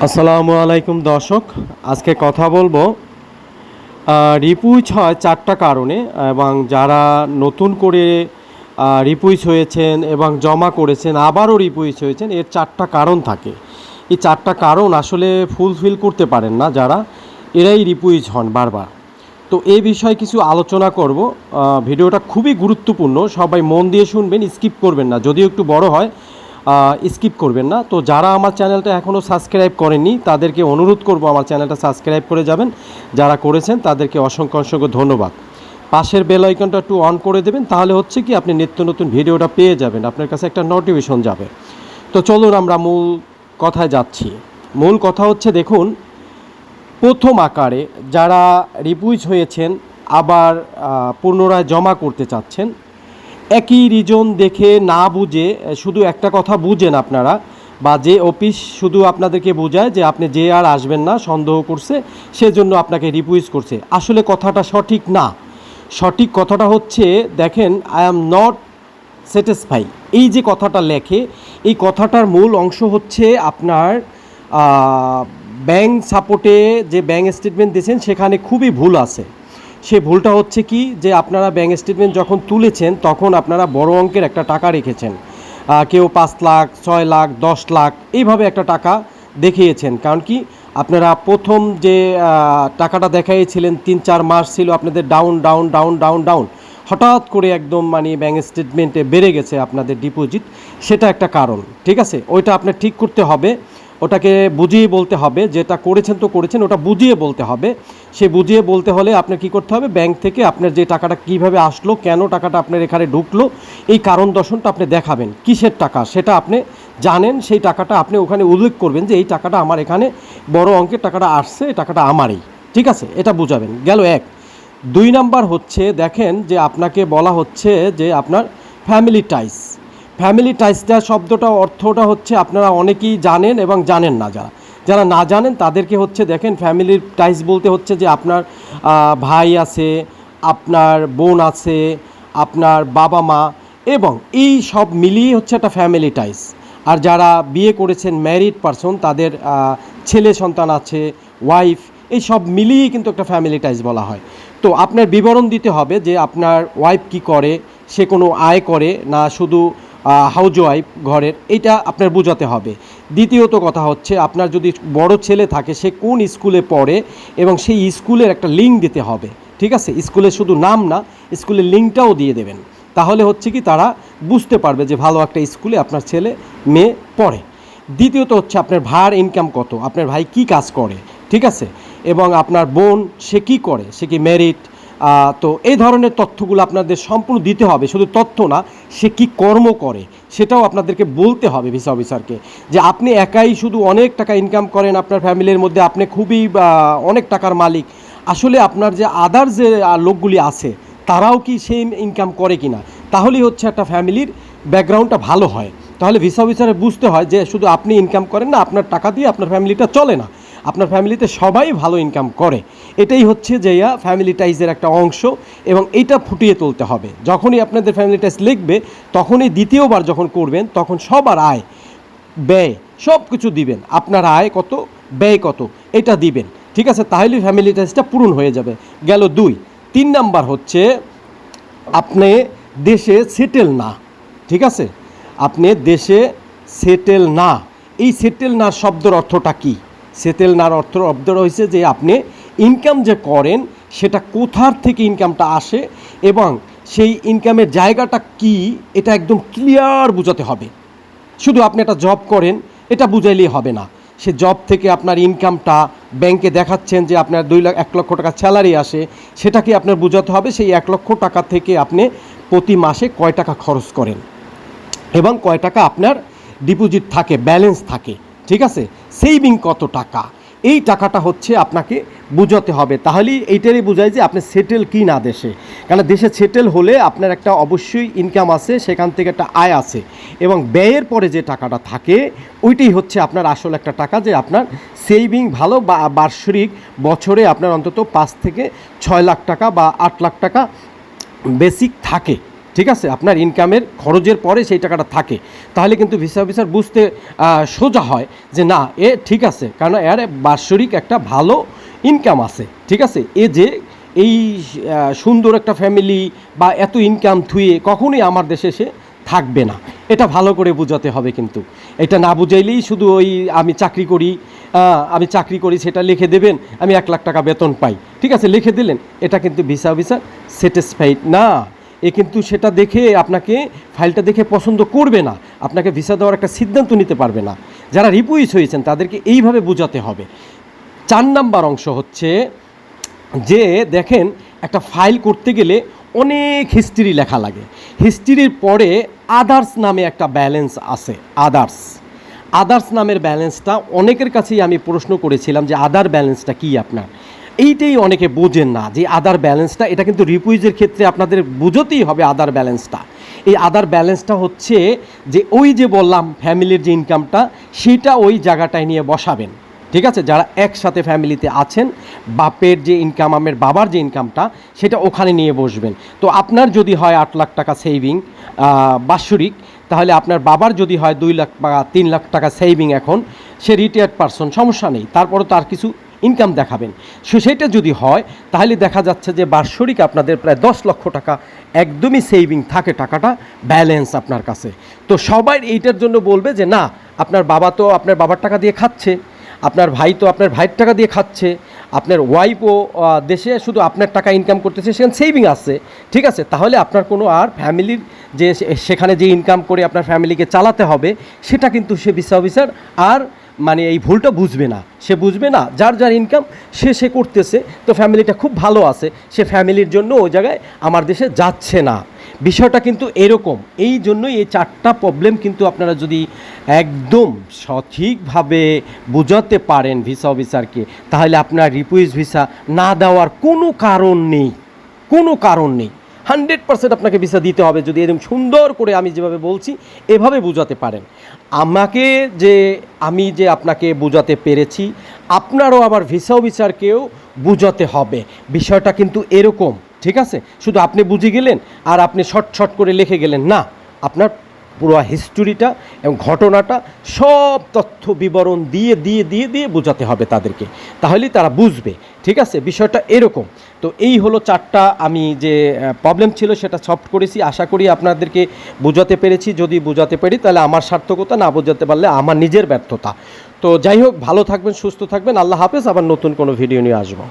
আসসালামু আলাইকুম দর্শক, আজকে কথা বলবো রিপুইচ হয় চারটা কারণে। এবং যারা নতুন করে রিপুইচ হয়েছেন এবং জমা করেছেন আবারও রিপুইচ হয়েছেন, এর চারটা কারণ থাকে। এই চারটা কারণ আসলে ফুলফিল করতে পারেন না যারা, এরাই রিপুইচ হন বারবার। তো এই বিষয়ে কিছু আলোচনা করব। ভিডিওটা খুবই গুরুত্বপূর্ণ, সবাই মন দিয়ে শুনবেন, স্কিপ করবেন না। যদিও একটু বড় হয়, স্কিপ করবেন না। তো যারা আমার চ্যানেলটা এখনও সাবস্ক্রাইব করেননি তাদেরকে অনুরোধ করব আমার চ্যানেলটা সাবস্ক্রাইব করে যাবেন। যারা করেছেন তাদেরকে অসংখ্য অসংখ্য ধন্যবাদ। পাশের বেল আইকনটা একটু অন করে দেবেন, তাহলে হচ্ছে কি আপনি নিত্য নতুন ভিডিওটা পেয়ে যাবেন, আপনার কাছে একটা নোটিফিকেশন যাবে। তো চলুন আমরা মূল কথায় যাচ্ছি। মূল কথা হচ্ছে, দেখুন, প্রথম আকারে যারা রিপুইচ হয়েছেন আবার পুনরায় জমা করতে চাচ্ছেন, একই রিজন দেখে না বুঝে শুধু একটা কথা বুঝেন আপনারা, বা যে অফিস শুধু আপনাদেরকে বোঝায় যে আপনি যে আর আসবেন না, সন্দেহ করছে সেজন্য আপনাকে রিপুইচ করছে। আসলে কথাটা সঠিক না। সঠিক কথাটা হচ্ছে, দেখেন, আই অ্যাম নট স্যাটিসফাই, এই যে কথাটা লেখে, এই কথাটার মূল অংশ হচ্ছে আপনার ব্যাংক সাপোর্টে যে ব্যাংক স্টেটমেন্ট দিয়েছেন সেখানে খুবই ভুল আছে। সে ভুলটা হচ্ছে কি, যে আপনারা ব্যাংক স্টেটমেন্ট যখন তুলেছেন তখন আপনারা বড় অঙ্কের একটা টাকা রেখেছেন। কেউ 5 লাখ, 6 লাখ, 10 লাখ এইভাবে একটা টাকা দেখিয়েছেন। কারণ কি, আপনারা প্রথম যে টাকাটা দেখাইছিলেন 3-4 মাস ছিল আপনাদের down down down down down, হঠাৎ করে একদম মানে ব্যাংক স্টেটমেন্টে বেড়ে গেছে আপনাদের ডিপোজিট। সেটা একটা কারণ, ঠিক আছে? ওইটা আপনার ঠিক করতে হবে, ওটাকে বুঝিয়ে বলতে হবে। যেটা করেছেন তো করেছেন, ওটা বুঝিয়ে বলতে হবে। সে বুঝিয়ে বলতে হলে আপনার কী করতে হবে, ব্যাংক থেকে আপনার যে টাকাটা কীভাবে আসলো, কেন টাকাটা আপনার এখানে ঢুকলো, এই কারণ দর্শনটা আপনি দেখাবেন। কিসের টাকা সেটা আপনি জানেন, সেই টাকাটা আপনি ওখানে উল্লেখ করবেন যে এই টাকাটা আমার এখানে বড় অঙ্কের টাকাটা আসছে, এই টাকাটা আমারই, ঠিক আছে? এটা বুঝাবেন। গেল এক। 2 নাম্বার হচ্ছে, দেখেন যে আপনাকে বলা হচ্ছে যে আপনার ফ্যামিলি টাইস। ফ্যামিলি টাইসটা শব্দটা অর্থটা হচ্ছে আপনারা অনেকেই জানেন এবং জানেন না। যারা যারা না জানেন তাদেরকে হচ্ছে, দেখেন, ফ্যামিলি টাইস বলতে হচ্ছে যে আপনার ভাই আছে, আপনার বোন আছে, আপনার বাবা মা, এবং এই সব মিলিয়ে হচ্ছে একটা ফ্যামিলি টাইস। আর যারা বিয়ে করেছেন, ম্যারিড পারসন, তাদের ছেলে সন্তান আছে, ওয়াইফ, এই সব মিলিয়েই কিন্তু একটা ফ্যামিলি টাইস বলা হয়। তো আপনার বিবরণ দিতে হবে যে আপনার ওয়াইফ কি করে, সে কোনো আয় করে না শুধু হাউজ ওয়াইফ ঘরের, এইটা আপনার বোঝাতে হবে। দ্বিতীয়ত কথা হচ্ছে, আপনার যদি বড় ছেলে থাকে সে কোন স্কুলে পড়ে এবং সেই স্কুলের একটা লিঙ্ক দিতে হবে, ঠিক আছে? স্কুলের শুধু নাম না, স্কুলের লিঙ্কটাও দিয়ে দেবেন। তাহলে হচ্ছে কি তারা বুঝতে পারবে যে ভালো একটা স্কুলে আপনার ছেলে মেয়ে পড়ে। দ্বিতীয়ত হচ্ছে আপনার ভাইয়ের ইনকাম কত, আপনার ভাই কি কাজ করে, ঠিক আছে? এবং আপনার বোন সে কী করে, সে কি ম্যারিড। তো এই ধরনের তথ্যগুলো আপনাদের সম্পূর্ণ দিতে হবে। শুধু তথ্য না, সে কি কর্ম করে সেটাও আপনাদেরকে বলতে হবে ভিসা অফিসারকে, যে আপনি একাই শুধু অনেক টাকা ইনকাম করেন, আপনার ফ্যামিলির মধ্যে আপনি খুবই অনেক টাকার মালিক। আসলে আপনার যে আদার যে লোকগুলি আছে তারাও কি সেম ইনকাম করে কি না, তাহলেই হচ্ছে একটা ফ্যামিলির ব্যাকগ্রাউন্ডটা ভালো হয়। তাহলে ভিসা অফিসারে বুঝতে হয় যে শুধু আপনি ইনকাম করেন না, আপনার টাকা দিয়ে আপনার ফ্যামিলিটা চলে না, আপনার ফ্যামিলিতে সবাই ভালো ইনকাম করে। এটাই হচ্ছে যে ফ্যামিলি টাইজের একটা অংশ, এবং এইটা ফুটিয়ে তুলতে হবে। যখনই আপনাদের ফ্যামিলি টাইজ লিখবে, তখনই দ্বিতীয়বার যখন করবেন তখন সবার আয় ব্যয় সব কিছু দিবেন। আপনার আয় কত, ব্যয় কত, এটা দিবেন, ঠিক আছে? তাহলে ফ্যামিলি টাইজটা পূরণ হয়ে যাবে। গেল 2। 3 নাম্বার হচ্ছে, আপনি দেশে সেটেল না, ঠিক আছে? আপনি দেশে সেটেল না। এই সেটেল না শব্দের অর্থটা কী? সেটেল নার শব্দটা হয়েছে যে আপনি ইনকাম যে করেন সেটা কোথার থেকে ইনকামটা আসে এবং সেই ইনকামের জায়গাটা কি, এটা একদম ক্লিয়ার বোঝাতে হবে। শুধু আপনি একটা জব করেন এটা বুঝাইলেই হবে না। সে জব থেকে আপনার ইনকামটা ব্যাংকে দেখাচ্ছেন যে আপনার 1 লক্ষ টাকা স্যালারি আসে, সেটাকে আপনার বোঝাতে হবে। সেই 1 লক্ষ টাকা থেকে আপনি প্রতি মাসে কয় টাকা খরচ করেন এবং কয় টাকা আপনার ডিপোজিট থাকে, ব্যালেন্স থাকে, ঠিক আছে? সেভিং কত টাকা, এই টাকাটা হচ্ছে আপনাকে বোঝাতে হবে। তাহলেই এইটারই বোঝায় যে আপনি সেটেল কি না দেশে। কারণ দেশে সেটেল হলে আপনার একটা অবশ্যই ইনকাম আছে, সেখান থেকে একটা আয় আছে, এবং ব্যয়ের পরে যে টাকাটা থাকে ওইটাই হচ্ছে আপনার আসল একটা টাকা, যে আপনার সেভিং ভালো, বা বার্ষিক বছরে আপনার অন্তত 5 থেকে 6 লাখ টাকা বা 8 লাখ টাকা বেসিক থাকে, ঠিক আছে, আপনার ইনকামের খরচের পরে সেই টাকাটা থাকে, তাহলে কিন্তু ভিসা অফিসার বুঝতে সোজা হয় যে না এ ঠিক আছে, কারণ এর বাৎসরিক একটা ভালো ইনকাম আছে। ঠিক আছে, এ যে এই সুন্দর একটা ফ্যামিলি বা এত ইনকাম থুয়ে কখনোই আমার দেশে সে থাকবে না, এটা ভালো করে বোঝাতে হবে। কিন্তু এটা না বুঝাইলেই শুধু ওই আমি চাকরি করি সেটা লিখে দেবেন, আমি 1 লাখ টাকা বেতন পাই, ঠিক আছে লিখে দিলেন, এটা কিন্তু ভিসা অফিসার স্যাটিসফাইড না। এ কিন্তু সেটা দেখে আপনাকে ফাইলটা দেখে পছন্দ করবে না, আপনাকে ভিসা দেওয়ার একটা সিদ্ধান্ত নিতে পারবে না। যারা রিপুইস হয়েছেন তাদেরকে এইভাবে বোঝাতে হবে। 4 নাম্বার অংশ হচ্ছে যে দেখেন, একটা ফাইল করতে গেলে অনেক হিস্ট্রি লেখা লাগে। হিস্ট্রির পরে আদার্স নামে একটা ব্যালেন্স আছে। আদার্স নামের ব্যালেন্সটা অনেকের কাছেই আমি প্রশ্ন করেছিলাম যে আদার ব্যালেন্সটা কি আপনার, এইটাই অনেকে বোঝেন না যে আদার ব্যালেন্সটা, এটা কিন্তু রিপুইজের ক্ষেত্রে আপনাদের বুঝতেই হবে। আদার ব্যালেন্সটা, এই আদার ব্যালেন্সটা হচ্ছে যে ওই যে বললাম ফ্যামিলির যে ইনকামটা সেটা ওই জায়গাটায় নিয়ে বসাবেন। ঠিক আছে, যারা একসাথে ফ্যামিলিতে আছেন, বাপের যে ইনকাম, আমার বাবার যে ইনকামটা সেটা ওখানে নিয়ে বসবেন। তো আপনার যদি হয় 8 লাখ টাকা সেভিং বাৎসরিক, তাহলে আপনার বাবার যদি হয় 2 লাখ বা 3 লাখ টাকা সেভিং, এখন সে রিটায়ার্ড পারসন, সমস্যা নেই, তারপরও তার কিছু ইনকাম দেখাবেন। সেটা যদি হয় তাহলে দেখা যাচ্ছে যে বাৎসরিক আপনাদের প্রায় 10 লক্ষ টাকা একদমই সেভিং থাকে, টাকাটা ব্যালেন্স আপনার কাছে। তো সবাই এইটার জন্য বলবে যে না, আপনার বাবা তো আপনার বাবার টাকা দিয়ে খাচ্ছে, আপনার ভাই তো আপনার ভাইয়ের টাকা দিয়ে খাচ্ছে, আপনার ওয়াইফও দেশে শুধু আপনার টাকা ইনকাম করতেছে, সেখানে সেভিং আছে। ঠিক আছে, তাহলে আপনার কোনো আর ফ্যামিলির যে সেখানে যে ইনকাম করে আপনার ফ্যামিলিকে চালাতে হবে, সেটা কিন্তু সে ভিসা অফিসার আর মানে এই ভুলটা বুঝবে না। সে বুঝবে না যার যার ইনকাম সে করতেছে, তো ফ্যামিলিটা খুব ভালো আছে, সে ফ্যামিলির জন্য ওই জায়গায় আমার দেশে যাচ্ছে না। বিষয়টা কিন্তু এরকম। এই জন্যই এই 4টা প্রবলেম কিন্তু আপনারা যদি একদম সঠিকভাবে বোঝাতে পারেন ভিসা অফিসারকে, তাহলে আপনার রিপুইজ ভিসা না দেওয়ার কোনো কারণ নেই, 100% আপনাকে ভিসা দিতে হবে যদি এরকম সুন্দর করে আমি যেভাবে বলছি এভাবে বোঝাতে পারেন। আমি যে আপনাকে বোঝাতে পেরেছি, আপনারও আবার ভিসা অফিসারকেও বোঝাতে হবে। বিষয়টা কিন্তু এরকম, ঠিক আছে, শুধু আপনি বুঝে গেলেন আর আপনি শর্ট করে লিখে গেলেন না, আপনার পুরো হিস্টোরিটা এবং ঘটনাটা সব তথ্য বিবরণ দিয়ে দিয়ে দিয়ে দিয়ে বোঝাতে হবে তাদেরকে, তাহলেই তারা বুঝবে। ঠিক আছে, বিষয়টা এরকম। তো এই হলো 4টা আমি যে প্রবলেম ছিল সেটা সলভ করেছি। আশা করি আপনাদেরকে বোঝাতে পেরেছি। যদি বোঝাতে পারি তাহলে আমার সার্থকতা, না বোঝাতে পারলে আমার নিজের ব্যর্থতা। তো যাই হোক, ভালো থাকবেন, সুস্থ থাকবেন, আল্লাহ হাফেজ। আবার নতুন কোনো ভিডিও নিয়ে আসবো।